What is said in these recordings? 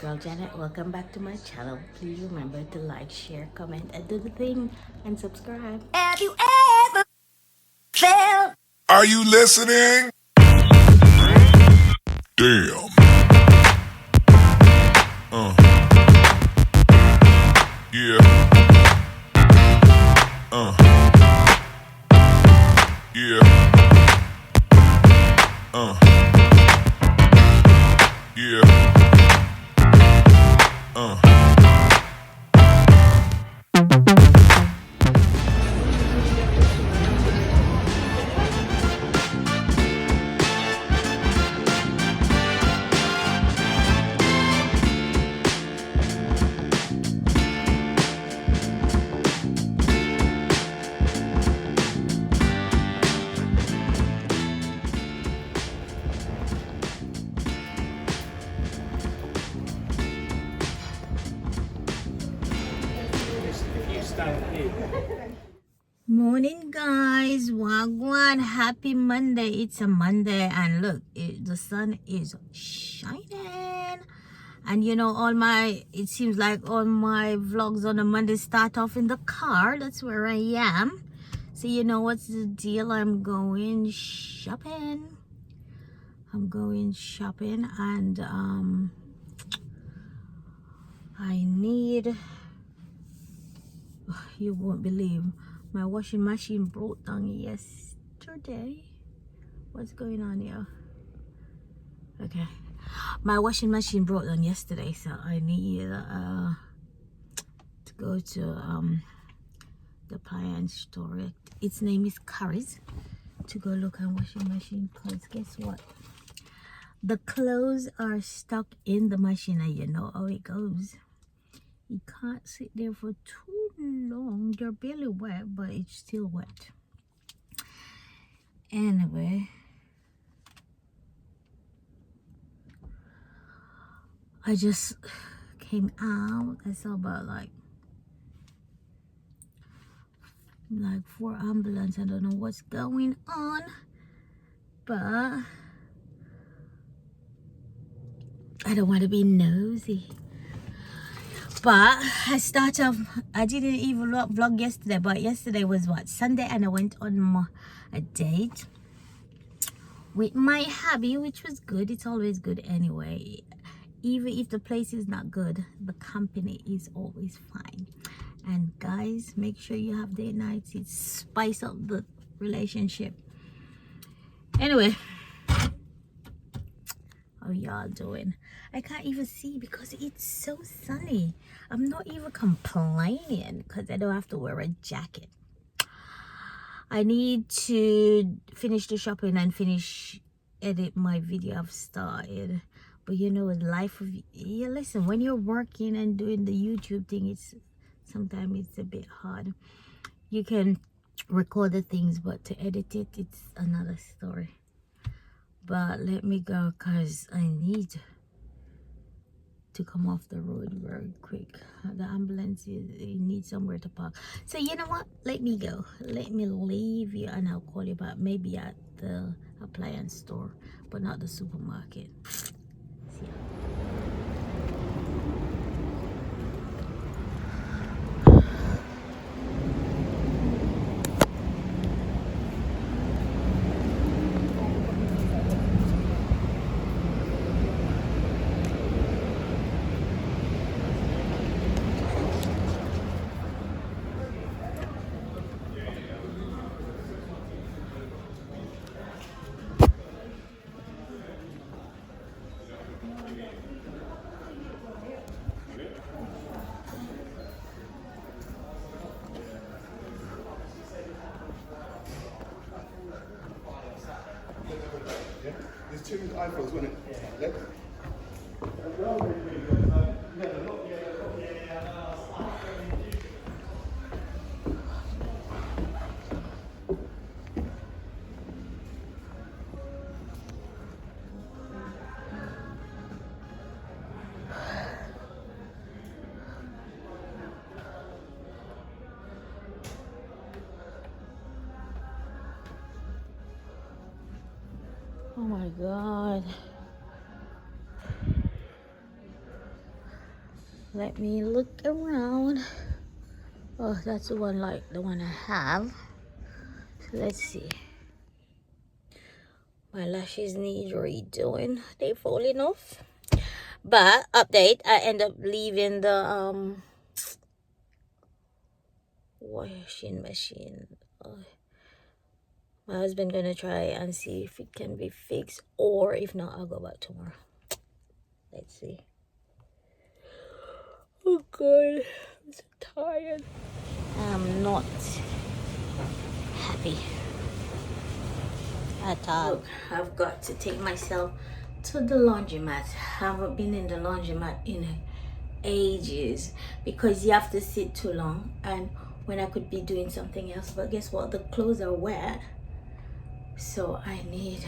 girl Janet. Welcome back to my channel. Please remember to like, share, comment, and do the thing, and subscribe. Have you ever felt? Are you listening? Damn. Yeah. Yeah. Yeah. Morning, guys. Wagwan. Happy Monday. It's a Monday, and look, the sun is shining. And you know, it seems like all my vlogs on a Monday start off in the car. That's where I am. So you know what's the deal? I'm going shopping. And I need, you won't believe, my washing machine broke down yesterday. What's going on here? Okay, my washing machine broke down yesterday, so I need to go to the appliance store. Its name is Curry's, to go look at washing machine, because guess what? The clothes are stuck in the machine, and you know how it goes. You can't sit there for too long. They're barely wet, but it's still wet. Anyway, I just came out. I saw about like 4 ambulances. I don't know what's going on, but I don't want to be nosy. But I didn't even vlog yesterday, but yesterday was what, Sunday, and I went on a date with my hubby, which was good. It's always good anyway. Even if the place is not good, the company is always fine. And guys, make sure you have date nights. It spice up the relationship. Anyway, how y'all doing? I can't even see because it's so sunny. I'm not even complaining because I don't have to wear a jacket. I need to finish the shopping and edit my video I've started. But you know, listen, when you're working and doing the YouTube thing, sometimes it's a bit hard. You can record the things, but to edit it, it's another story. But let me go because I need to come off the road very quick. The ambulance needs somewhere to park. So you know what? Let me go. Let me leave you, and I'll call you back. Maybe at the appliance store, but not the supermarket. See ya. There's two iPhones, wasn't it? Yeah. Oh my God. Let me look around. Oh, that's the one like the one I have. So let's see. My lashes need redoing. They falling off. But update, I end up leaving the washing machine. My husband gonna try and see if it can be fixed, or if not, I'll go back tomorrow. Let's see. Oh god, I'm so tired. I'm not happy at all. Look, I've got to take myself to the laundromat. I haven't been in the laundromat in ages because you have to sit too long, and when I could be doing something else. But guess what? The clothes are wet, so I need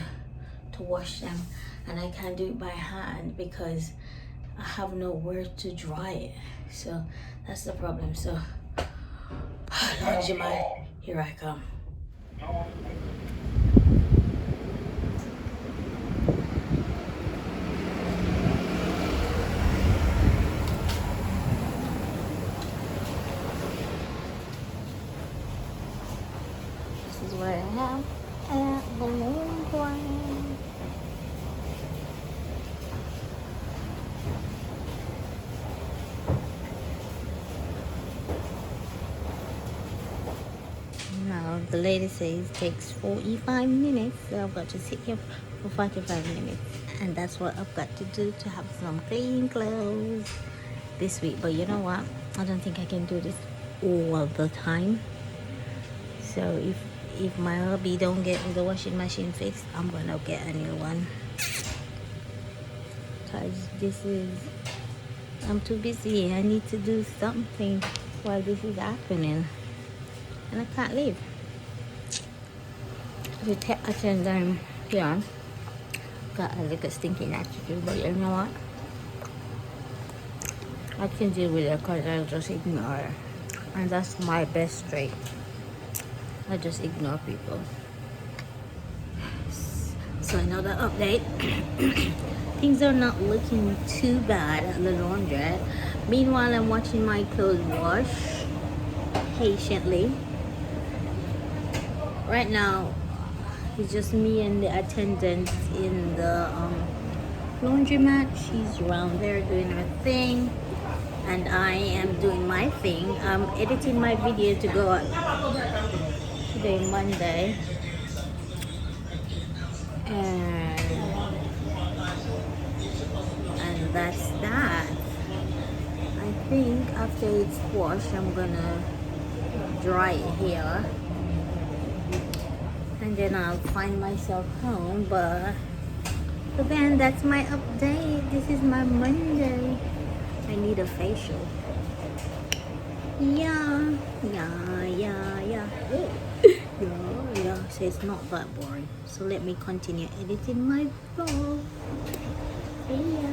to wash them, and I can't do it by hand because I have nowhere to dry it. So that's the problem. So laundromat, here I come. This is what I have at the laundromat. Now the lady says it takes 45 minutes, so I've got to sit here for 45 minutes, and that's what I've got to do to have some clean clothes this week. But you know what, I don't think I can do this all the time. So if my hubby don't get the washing machine fixed, I'm gonna get a new one, because I'm too busy. I need to do something while this is happening, and I can't leave. The attendant here got a little stinking attitude, but you know what? I can deal with it because I just ignore it. And that's my best trait. I just ignore people. So another update. Things are not looking too bad at the laundrette. Meanwhile, I'm watching my clothes wash patiently. Right now, it's just me and the attendant in the laundromat. She's around there doing her thing, and I am doing my thing. I'm editing my video to go out today, Monday, and that's that. I think after it's washed, I'm gonna dry it here, and then I'll find myself home. But then that's my update. This is my Monday. I need a facial. Yeah. So it's not that boring. So let me continue editing my vlog. See ya.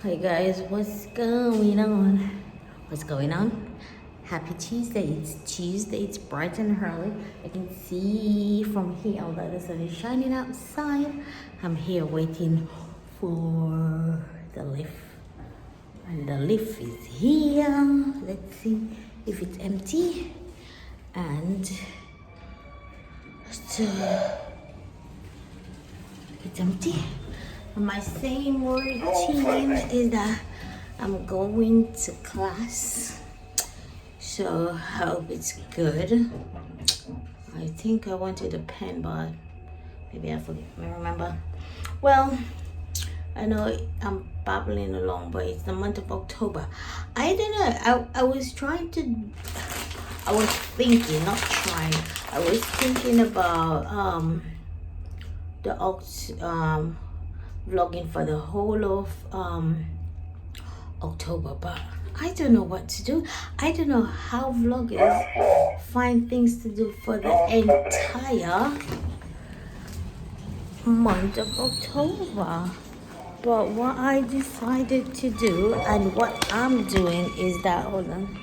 Hi guys, what's going on? What's going on? Happy Tuesday. It's Tuesday. It's bright and early. I can see from here that the sun is shining outside. I'm here waiting for the lift, and the lift is here. Let's see if it's empty. And so it's empty. And my same routine is that I'm going to class, so I hope it's good. I think I wanted a pen, but maybe I forget. I remember. Well, I know I'm babbling along, but it's the month of October. I don't know. I was thinking, not trying. I was thinking about vlogging for the whole of October, but I don't know what to do. I don't know how vloggers find things to do for the entire month of October. But what I decided to do, and what I'm doing, is that, hold on,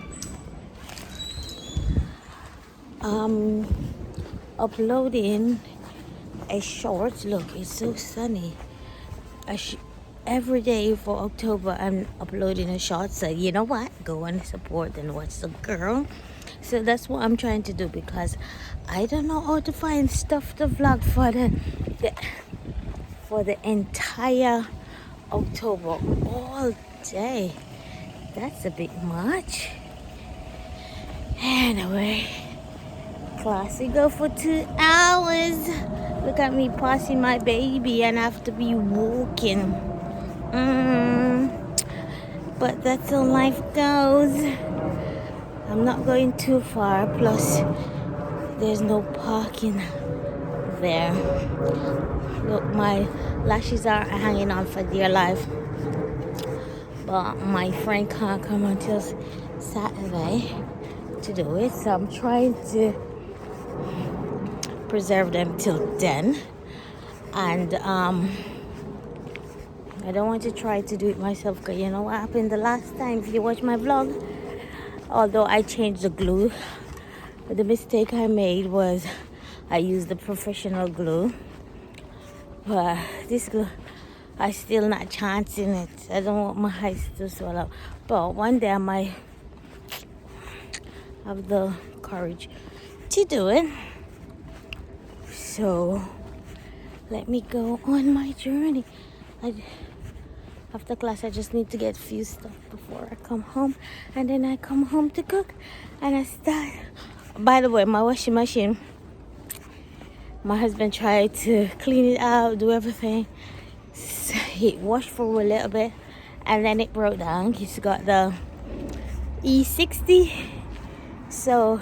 uploading a short. Look, it's so sunny. every day for October I'm uploading a short, so you know what, go and support and watch the girl. So that's what I'm trying to do, because I don't know how to find stuff to vlog for the entire October all day. That's a bit much. Anyway, class we go for 2 hours. Look at me passing my baby and I have to be walking. But that's how life goes. I'm not going too far, plus there's no parking there. Look, my lashes are hanging on for dear life, but my friend can't come until Saturday to do it, so I'm trying to preserve them till then. And I don't want to try to do it myself, because you know what happened the last time, if you watch my vlog, although I changed the glue, the mistake I made was I used the professional glue, but this glue I still not chancing it. I don't want my eyes to swell up, but one day I might have the courage to do it. So let me go on my journey. After class I just need to get a few stuff before I come home, and then I come home to cook and I start. By the way, my washing machine, my husband tried to clean it out, do everything. He washed for a little bit and then it broke down. He's got the E60, so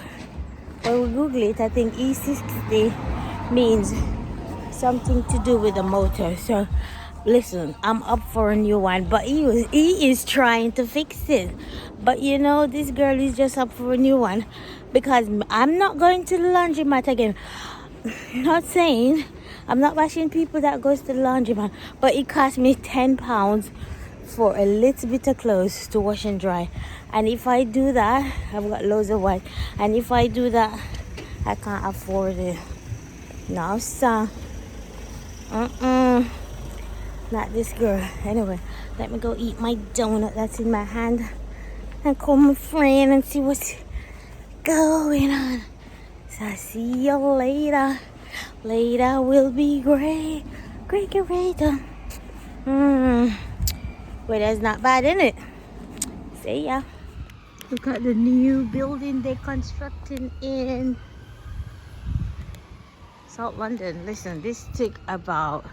when we Google it, I think E60 means something to do with the motor. So listen, I'm up for a new one, but he is trying to fix it. But you know, this girl is just up for a new one, because I'm not going to the laundromat again. Not saying I'm not bashing people that goes to the laundromat, but it cost me £10 for a little bit of clothes to wash and dry. And if I do that, I've got loads of white, and if I do that, I can't afford it. No, sir. Not this girl. Anyway, let me go eat my donut that's in my hand and call my friend and see what's going on. So I'll see you later. Later will be great. Great. Weather's not bad, isn't it? See ya. Look at the new building they're constructing in South London. Listen, this took about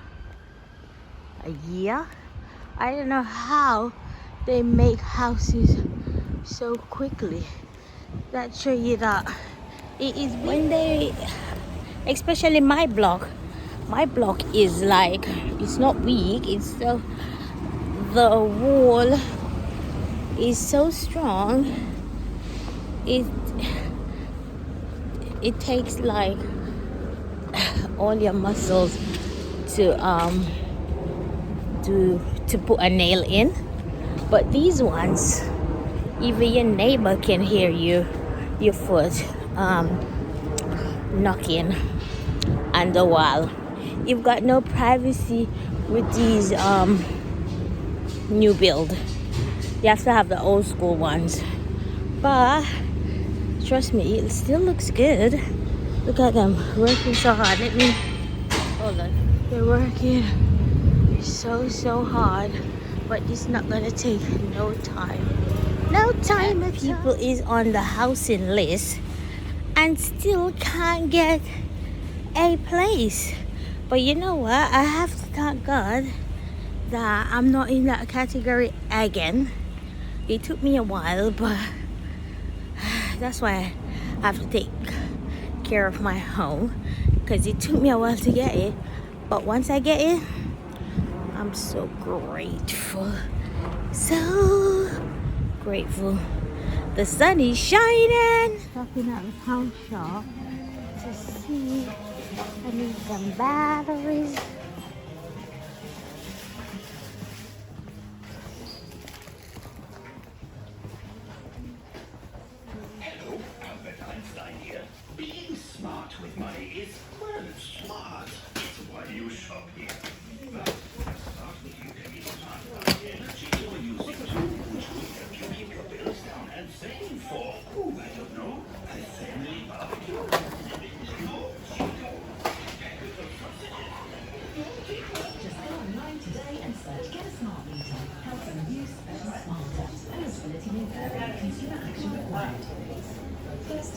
a year. I don't know how they make houses so quickly. That show you that it is when they, especially my block is like, it's not weak, it's so, the wall is so strong, it takes like all your muscles to put a nail in. But these ones, even your neighbor can hear your foot knocking on the wall. You've got no privacy with these new build. You have to have the old school ones, but trust me, it still looks good. Look at them working so hard. Let me hold on. They're working so hard, but it's not gonna take no time. People is on the housing list and still can't get a place. But you know what? I have to thank God that I'm not in that category again. It took me a while, but that's why I have to take care of my home, because it took me a while to get it. But once I get it, I'm so grateful. So grateful. The sun is shining. Stopping at the pound shop to see. I need some batteries. Hello, Janetdyce here. Being smart with money is, well, smart. It's why you shop here. But start with you can be smart for? Oh, I don't know. A family barbecue? Just go online today and search Get a Smart Meter. Health and use better smarter. Eligibility may vary. Consumer action required. First,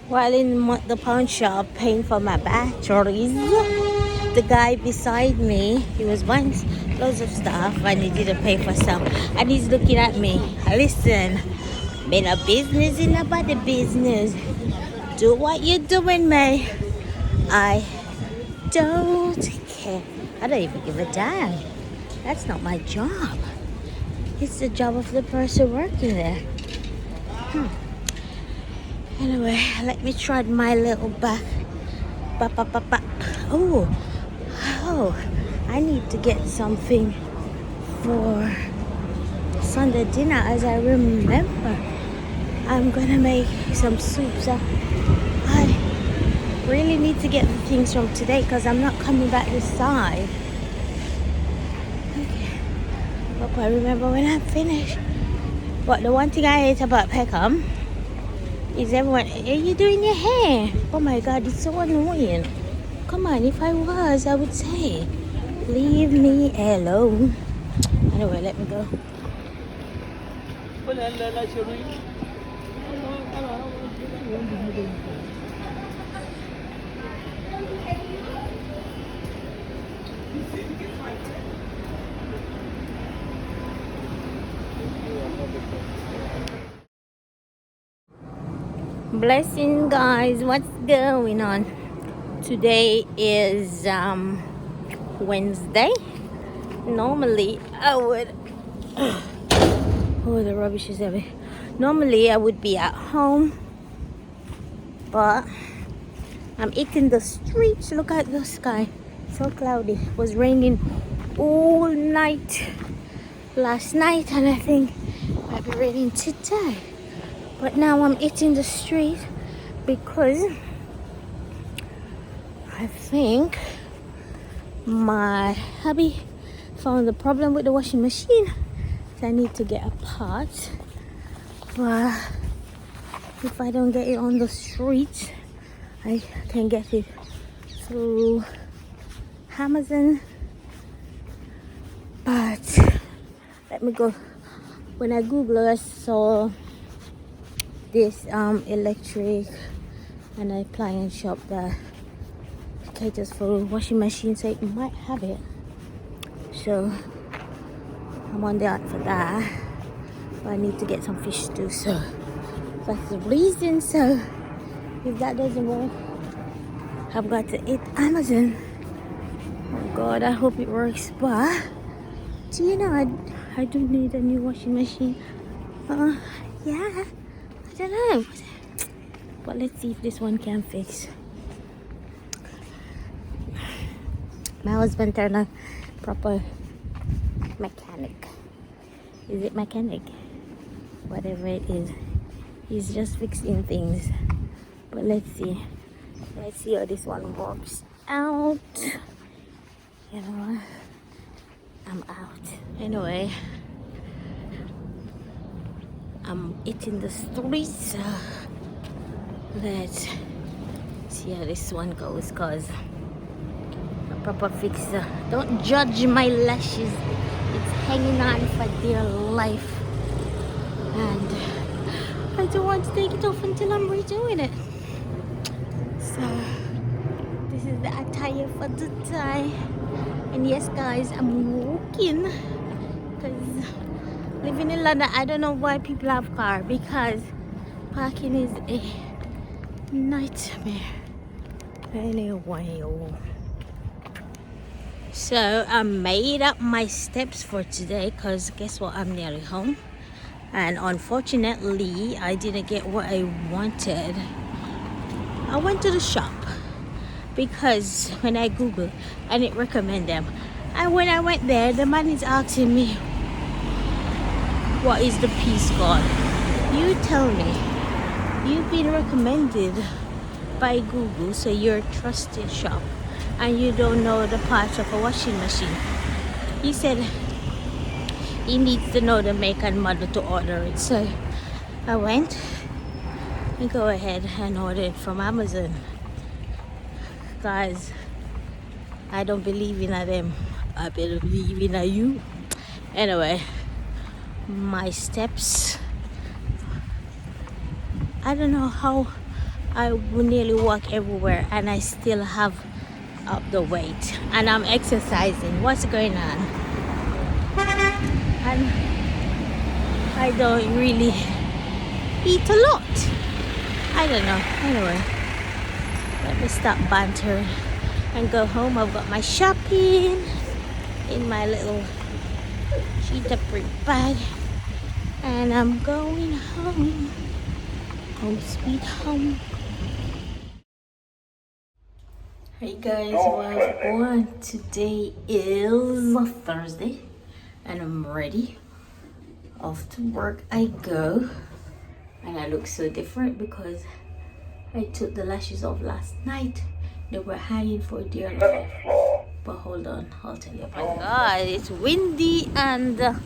While in the pawn shop paying for my batteries, the guy beside me, he was buying loads of stuff and he didn't pay for some. And he's looking at me. Listen, been a business in about the business. Do what you're doing, mate. I don't care. I don't even give a damn. That's not my job. It's the job of the person working there. Anyway, let me try my little back. Oh, I need to get something for Sunday dinner. As I remember, I'm gonna make some soup. So I really need to get the things from today because I'm not coming back this side. Okay. Hope I remember when I'm finished. But the one thing I hate about Peckham is everyone, are you doing your hair? Oh my god, it's so annoying. Come on, if I was, I would say, leave me alone. Anyway, let me go. Blessing, guys, what's going on? Today is Wednesday. Normally I would oh, the rubbish is heavy. Normally I would be at home, but I'm eating the streets. Look at the sky, so cloudy. It was raining all night last night and I think it might be raining today. But now I'm eating the street because I think my hubby found the problem with the washing machine. So I need to get a part. But if I don't get it on the street, I can get it through Amazon. But let me go. When I Googled, I saw this electric and appliance shop that caters for washing machine, so it might have it. So I'm on the hunt for that. But I need to get some fish too, so that's the reason. So if that doesn't work, I've got to eat Amazon. Oh god, I hope it works. But do you know I do need a new washing machine. Yeah, I don't know, but let's see if this one can fix. My husband turned a proper mechanic. Is it mechanic? Whatever it is, he's just fixing things. But let's see how this one works out. You know, I'm out. Anyway, I'm eating the streets. Let's see how this one goes, cause a proper fixer. Don't judge my lashes. It's hanging on for dear life, and I don't want to take it off until I'm redoing it. So this is the attire for the day. And yes, guys, I'm walking because living in London, I don't know why people have car, because parking is a nightmare. Anyway, so I made up my steps for today because guess what, I'm nearly home, and unfortunately I didn't get what I wanted. I went to the shop because when I Googled, I didn't recommend them, and when I went there, the man is asking me, what is the piece called? You tell me. You've been recommended by Google, so you're a trusted shop. and you don't know the parts of a washing machine. He said he needs to know the make and model to order it. So I went and go ahead and order it from Amazon. Guys, I don't believe in them. I believe in you. Anyway, my steps, I don't know how I would nearly walk everywhere and I still have up the weight, and I'm exercising. What's going on? And I don't really eat a lot. I don't know. Anyway, let me stop bantering and go home. I've got my shopping in my little cheetah print bag, and I'm going home. Home sweet home. Hey guys, what's on? Today is Thursday and I'm ready. Off to work I go, and I look so different because I took the lashes off last night. They were hanging for dear life. But hold on, I'll tell you about it. God, it's windy and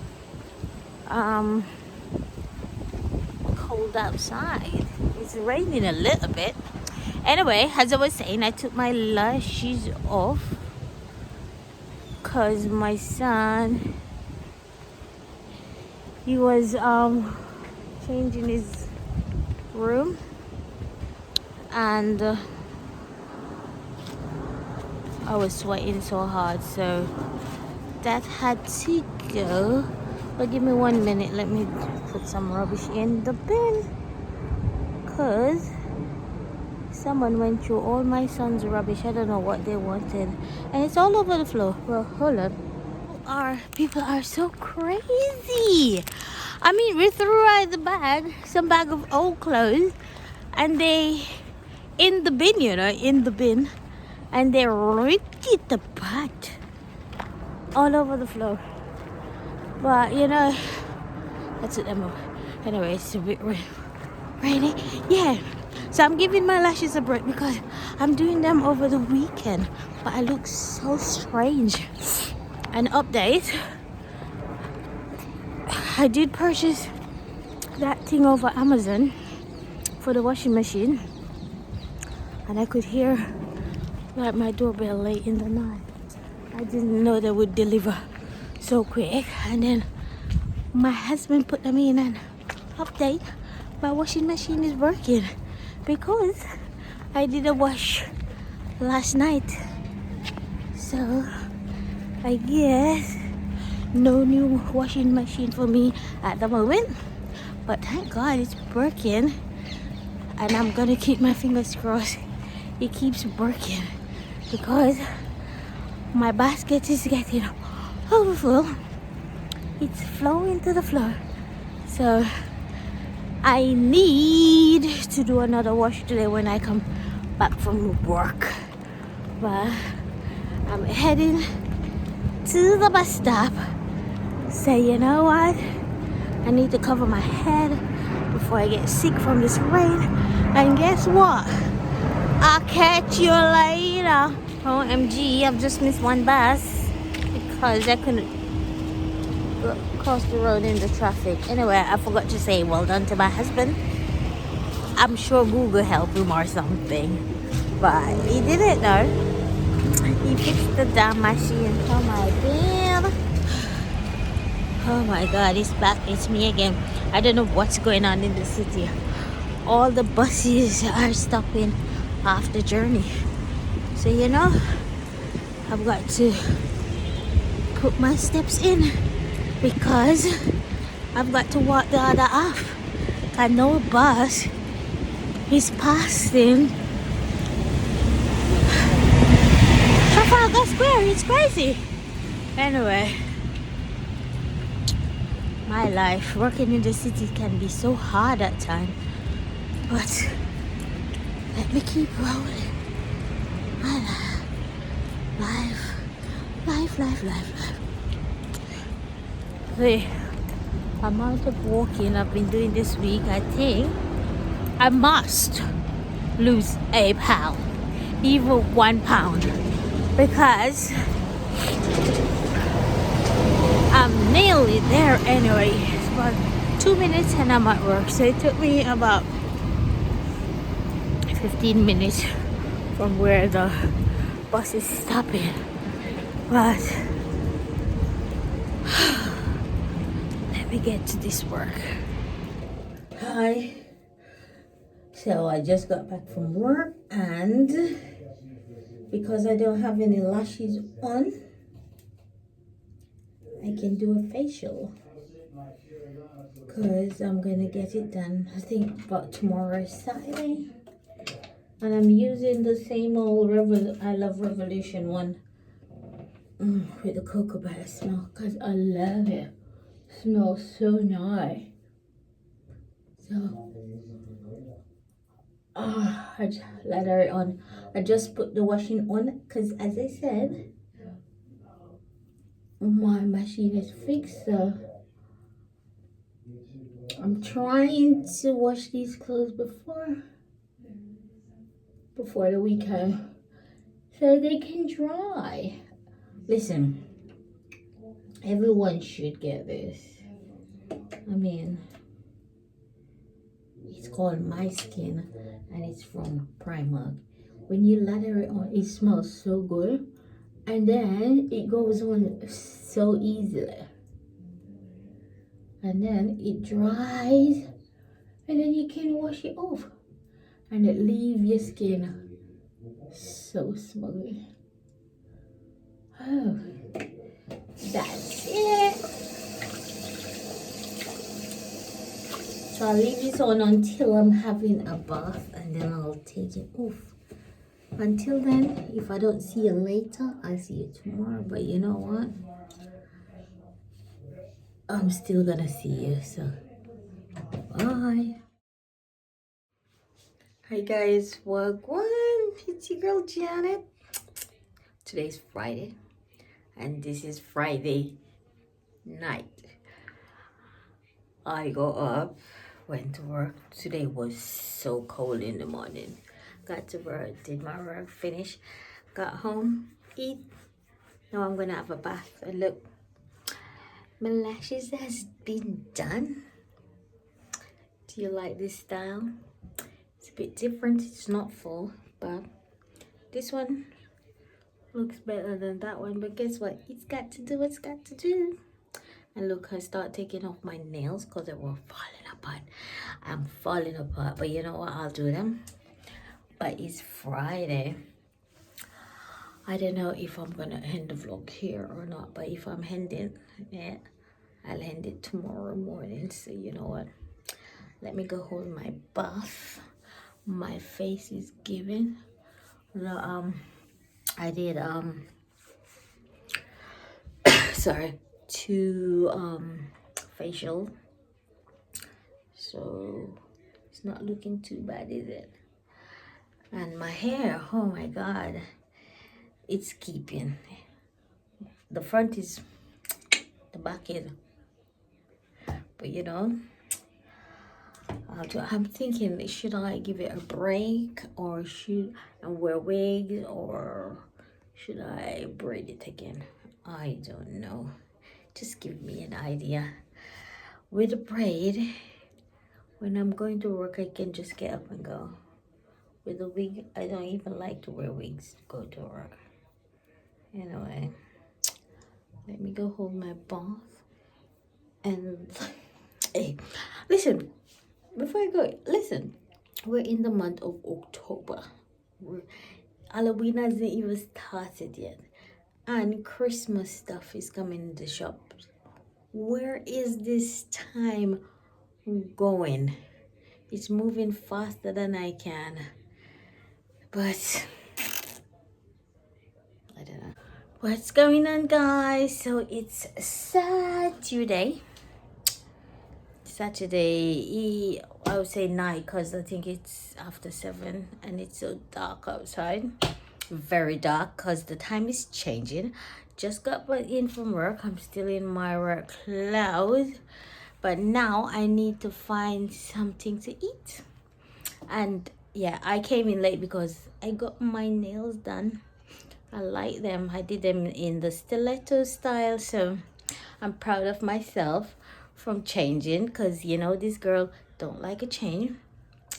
cold outside. It's raining a little bit. Anyway, as I was saying, I took my lashes off because my son, he was changing his room, and I was sweating so hard, so that had to go. But give me 1 minute, let me put some rubbish in the bin, because someone went through all my son's rubbish. I don't know what they wanted, and it's all over the floor. Well, hold on. People are so crazy. I mean, we threw out the bag, some bag of old clothes, and they in the bin, in the bin, and they ripped it apart all over the floor. But that's it. Anyway, it's a bit rainy. Yeah. So I'm giving my lashes a break because I'm doing them over the weekend, but I look so strange. An update, I did purchase that thing over Amazon for the washing machine, and I could hear like my doorbell late in the night. I didn't know they would deliver so quick, and then my husband put them in an update. My washing machine is working because I did a wash last night, so I guess no new washing machine for me at the moment, but thank God it's working, and I'm gonna keep my fingers crossed it keeps working, because my basket is getting overfull. It's flowing to the floor, so I need to do another wash today when I come back from work. But I'm heading to the bus stop. So you know what? I need to cover my head before I get sick from this rain. And guess what? I'll catch you later. OMG, I've just missed one bus because I couldn't cross the road in the traffic. Anyway, I forgot to say well done to my husband. I'm sure Google helped him or something, but he didn't know. He fixed the damn machine for my bin. Oh my God, it's back. It's me again. I don't know what's going on in the city. All the buses are stopping off the journey. So I've got to put my steps in because I've got to walk the other half. I know a bus is passing Trafalgar Square. It's crazy. Anyway, my life working in the city can be so hard at times, but let me keep rolling. My life. The amount of walking I've been doing this week, I think I must lose a pound, even 1 pound. because I'm nearly there anyway. It's about 2 minutes and I'm at work. So it took me about 15 minutes from where the bus is stopping. But let me get to this work. Hi. So I just got back from work, and because I don't have any lashes on, I can do a facial. Because I'm gonna get it done, I think about tomorrow is Saturday. And I'm using the same old I Love Revolution one with the cocoa butter smell, because I love it. Smells so nice. So I just lather it on. I just put the washing on because, as I said, my machine is fixed. So I'm trying to wash these clothes before the weekend so they can dry. Listen, everyone should get this. I mean, it's called My Skin and it's from Primark. When you lather it on, it smells so good, and then it goes on so easily, and then it dries, and then you can wash it off, and it leaves your skin so smooth. Oh, that's it. So I'll leave this on until I'm having a bath, and then I'll take it off. Until then, if I don't see you later, I'll see you tomorrow. But you know what? I'm still gonna see you, so bye. Hi guys, wagwan. It's your girl Janet. Today's Friday, and this is Friday night. I got up, went to work. Today was so cold in the morning. Got to work, did my work, finished, got home, eat. Now I'm gonna have a bath. And look, my lashes has been done. Do you like this style? It's a bit different. It's not full, but this one looks better than that one. But guess what? It's got to do what it's got to do. And look, I start taking off my nails because they were falling apart. I'm falling apart, but you know what? I'll do them. But it's Friday. I don't know if I'm gonna end the vlog here or not, but if I'm ending it, I'll end it tomorrow morning. So you know what? Let me go hold my bath. My face is giving. I did sorry, 2 facial. So it's not looking too bad, is it? And my hair, oh my god, it's keeping. The front is, the back is, but you know, I'm thinking, should I give it a break, or should I wear wigs, or should I braid it again? I don't know. Just give me an idea. With a braid, when I'm going to work, I can just get up and go. With a wig, I don't even like to wear wigs to go to work. Anyway, let me go hold my bath. And hey, listen, before I go, listen, we're in the month of October. Halloween hasn't even started yet, and Christmas stuff is coming in the shops. Where is this time going? It's moving faster than I can, but I don't know what's going on, guys. So it's Saturday, I would say night, because I think it's after 7 and it's so dark outside, very dark, because the time is changing. Just got back in from work. I'm still in my work clothes, but now I need to find something to eat. And yeah, I came in late because I got my nails done I like them. I did them in the stiletto style, so I'm proud of myself from changing, because you know this girl don't like a change,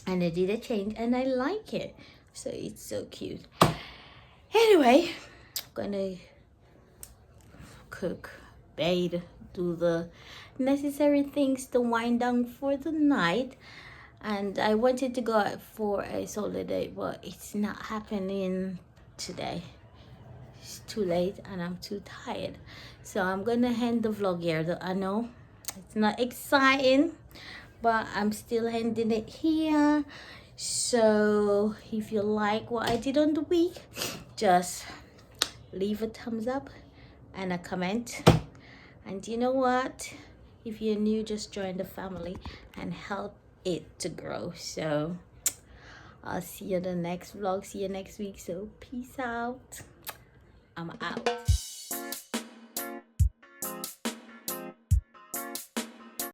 and I did a change and I like it, so it's so cute. Anyway, I'm gonna cook, bathe, do the necessary things to wind down for the night. And I wanted to go out for a solo date, but it's not happening today. It's too late and I'm too tired, so I'm gonna end the vlog here. I know it's not exciting, but I'm still ending it here. So if you like what I did on the week, just leave a thumbs up and a comment. And you know what, if you're new, just join the family and help it to grow. So I'll see you in the next vlog, see you next week. So peace out. I'm out.